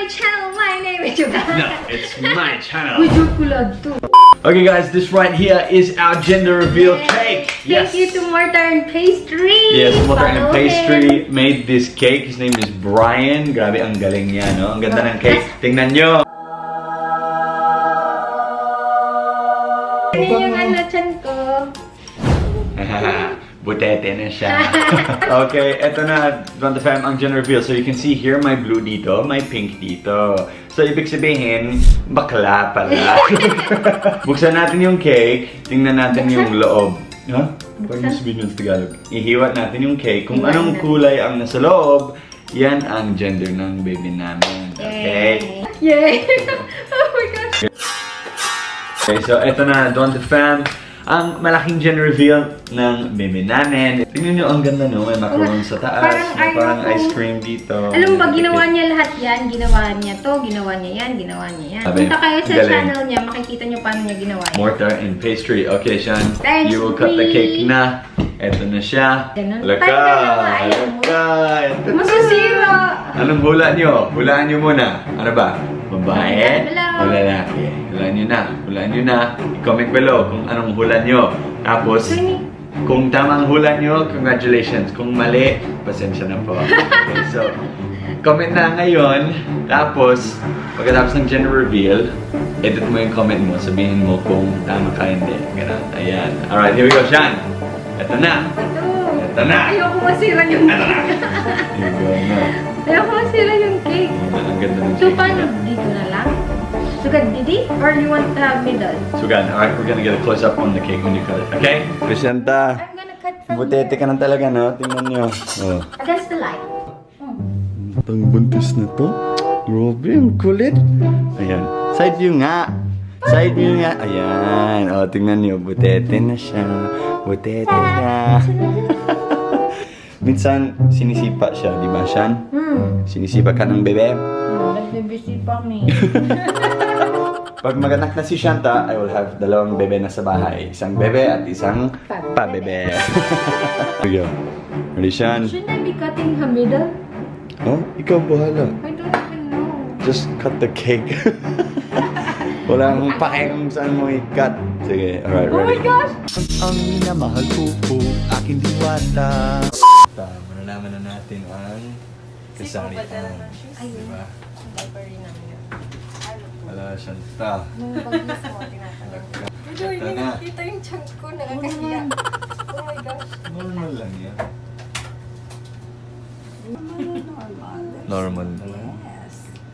my channel. My name is DWANTA. No, it's my channel. With your kulad too. Okay guys, this right here is our gender reveal cake. Thank you to Mortar and Pastry. Yes, Mortar and Follow Pastry made this cake. His name is Brian. Grabe, ang galing niya, no? Ang ganda ng cake. Tingnan nyo. Ano yung ano, chan ko? Butete na siya. Okay, eto na, DWANTA fam, ang gender reveal. So you can see here, may blue dito, may pink dito. So ibig sabihin, bakla pala. Buksan natin yung cake, tingnan natin yung loob. Ha? Parang sabihin yung Tagalog. Ihiwat natin yung cake. Kung anong kulay ang nasa loob, yan ang gender ng baby namin. Okay? Yay! Oh my gosh! Okay, so eto na, DWANTA fam, ang malaking gender reveal ng baby namin. Tingnan nyo, ang ganda no, may macaron sa taas, parang ice cream dito. Alam mo ba, ginawa niya lahat yan, ginawa niya to, ginawa niya yan, ginawa niya yan. Punta kayo sa channel niya, makikita nyo paano niya ginawa yan. Mortar and Pastry. Okay, Sean, Thanks, you will cut the cake na. Eto na siya. Ganun. Laka! Laka! Masasira! Anong hula nyo? Hulaan nyo muna. Ano ba? Babae o lalaki? Hulaan nyo na. Hulaan nyo na. I-comment below kung anong hula nyo. Tapos, kung tamang hula nyo, congratulations. Kung mali, pasensya na po. Okay, so, comment na ngayon. Tapos, pagkatapos ng gender reveal, edit mo yung comment mo. Sabihin mo kung tama ka hindi. Ganun. Ayan. Alright, here we go, Sean. Ito na. Ito na. Ayoko masira yung Ito na. cake. Here we go na. Ayoko masira yung cake. Ang ganda ng So, cake. paano? Dito na lang? Sugad didi? Or you want the middle? Sugan. Alright, we're gonna get a close up on the cake when you cut it. Okay? Presenta. I'm gonna cut from Butete ka na talaga, no? Tingnan nyo. Oh. against the light. Itong buntis na to. Grabe, ang kulit. Ayan. Side view nga. Side view nga. Ayan. O, tingnan nyo. Butete na siya. Butete na. Minsan, sinisipa siya, di ba, Shan? Sinisipa ka ng bebe. Nagbibisipa me. Pag maganak na si Shanta, I will have dalawang bebe na sa bahay. Isang bebe at isang pa-bebe. Here we go. Ready, Shan? Should I be cutting the middle? Oh, ikaw bahala. I don't even know. Just cut the cake. Wala akong pake kung saan mo i-cut. Sige, alright, Oh my ready? gosh! Ang minamahal ko po, aking diwata. Malalaman na natin ang kasarian. Diba? Wala siyang ta. Video, hindi nakikita yung chunk ko. Nakakahiya. Oh my gosh. Normal lang yan. Normal.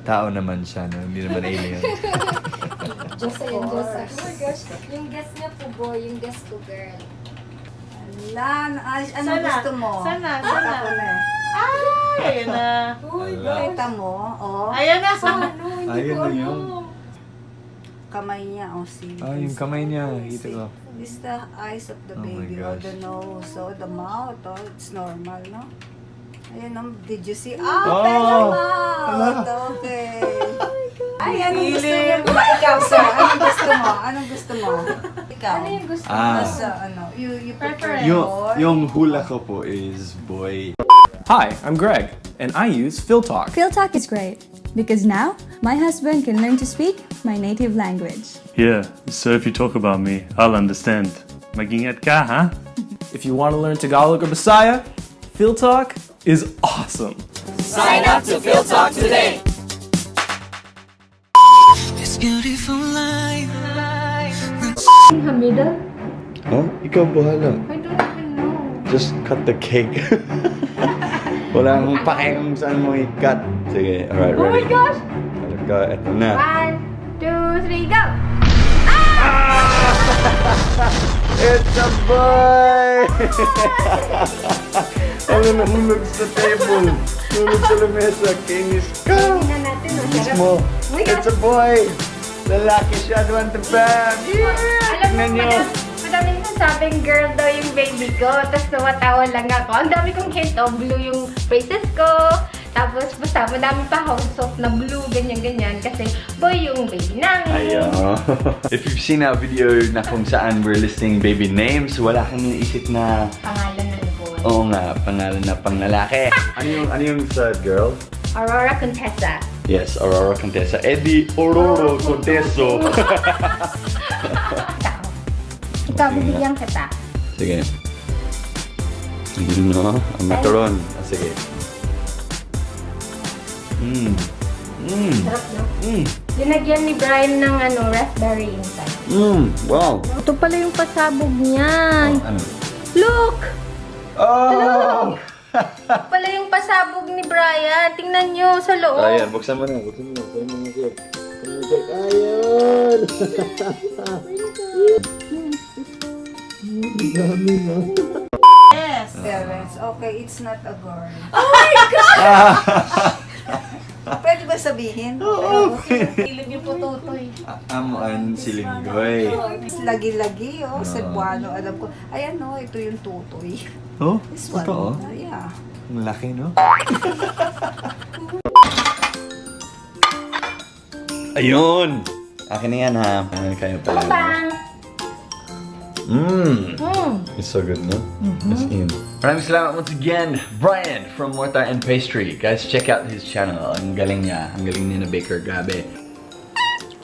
Tao naman siya, no? Hindi naman alien. Diyos ko. Oh my gosh. Yung guess niya po boy, yung guess ko girl. Ano gusto mo? Sana? Ako na eh. Ayan na. Uy, Kita mo, oh. Ayan na. ano? Hindi Ayun ko na yun. alam. Kamay niya, oh, see. Ah, yung kamay niya. Kita ko. This is the eyes of the Oh my baby, oh, gosh. the nose, so the mouth, oh, it's normal, no? Ayan, did you see? Oh! Pero mouth, okay. Ay, anong gusto mo? Ikaw, sir, anong gusto mo? Anong gusto mo? Ikaw. Ano yung gusto Ah. Nasa, you prefer Preference. boy? Yung hula ko po is boy. Hi, I'm Greg, and I use PhilTalk. PhilTalk is great because now my husband can learn to speak my native language. Yeah, so if you talk about me, I'll understand. Mag-ingat ka, huh? If you want to learn Tagalog or Bisaya, PhilTalk is awesome. Sign up to PhilTalk today. This beautiful life. In the middle? Oh, ikaw bahala. I don't even know. Just cut the cake. Wala akong pake kung saan mo i-cut. Sige, alright, Oh my ready? gosh! Talaga, eto na. 1, 2, 3, go! It's a boy! Ano nahulog sa table? Nahulog sa lamesa. Kinis ka! Tingnan natin, oh. Kinis Sarap. mo. Oh my It's God. a boy! Lalaki siya, DWANTA fam! Alam mo, Tingnan nyo. madaming nasabing girl daw yung baby ko. Tapos tumatawa lang ako. Ang dami kong hint, oh. Blue yung braces ko. Tapos basta madami pa akong soft na blue, ganyan-ganyan. Kasi boy yung baby namin. Ayaw. If you've seen our video na kung saan we're listing baby names, wala kang naisip na, Pangalan ng boy. oo nga, pangalan na pang lalaki. Ano yung third girl? Aurora Contessa. Yes, Aurora Contessa. Eddie Aurora Conteso. Ikaw, bibigyan kita. Sige. Yun no, ang macaron. Sige. Sarap, no? Linagyan ni Brian ng raspberry inside. Wow. Ito pala yung pasabog niya. Ano? Look! Oh! Ito pala yung pasabog ni Brian. Tingnan nyo sa loob. Ayan, buksan mo na. Buksan mo na. Buksan mo na. Ayan! Yes. Parents, okay, it's not a girl. Pwede ba sabihin? Oo. Ilog yung pututoy. Amuan si Linggoy. Lagi-lagi, Cebuano, alam ko. Ayan, ito yung tutoy. Oh? This one. Totoo? Yeah. Ang laki, no? Ayun! Akin na yan, ha? Kaya pala. Bang! It's so good, no? As in. Maraming salamat once again, Brian from Mortar and Pastry. Guys, check out his channel. Ang galing niya. Ang galing niya na baker. Grabe.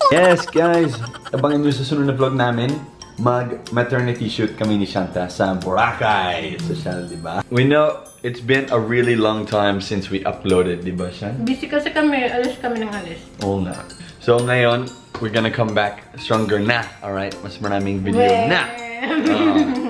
Yes, guys. Abangan nyo sa sunod na vlog namin. Mag-maternity shoot kami ni Shanta sa Boracay. Social, di ba? We know it's been a really long time since we uploaded, di ba, Shan? Busy kasi kami. Alis kami ng alis. Oo na. So, ngayon, we're gonna come back stronger na. Alright? Mas maraming video na.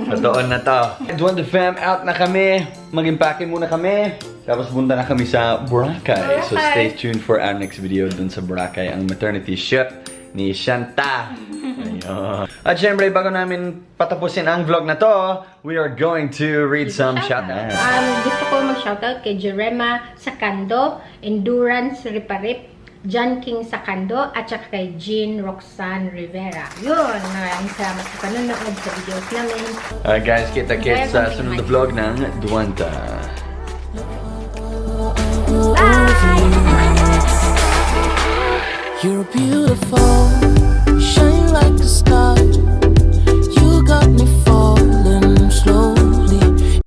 Totoo na to. DWANTA fam, out na kami. Mag-impake muna kami. Tapos punta na kami sa Boracay. So stay tuned for our next video dun sa Boracay. Ang maternity shoot ni Shanta. Ayun. At syempre, bago namin patapusin ang vlog na to, we are going to read some shoutouts. Gusto ko mag-shoutout kay Jerema Sakando, Endurance Riparip, John King Sakando, at saka kay Jean Roxanne Rivera. Yun, maraming salamat sa panonood sa videos namin. Alright guys, kita-kits sa sunod na vlog ng DWANTA. You're beautiful.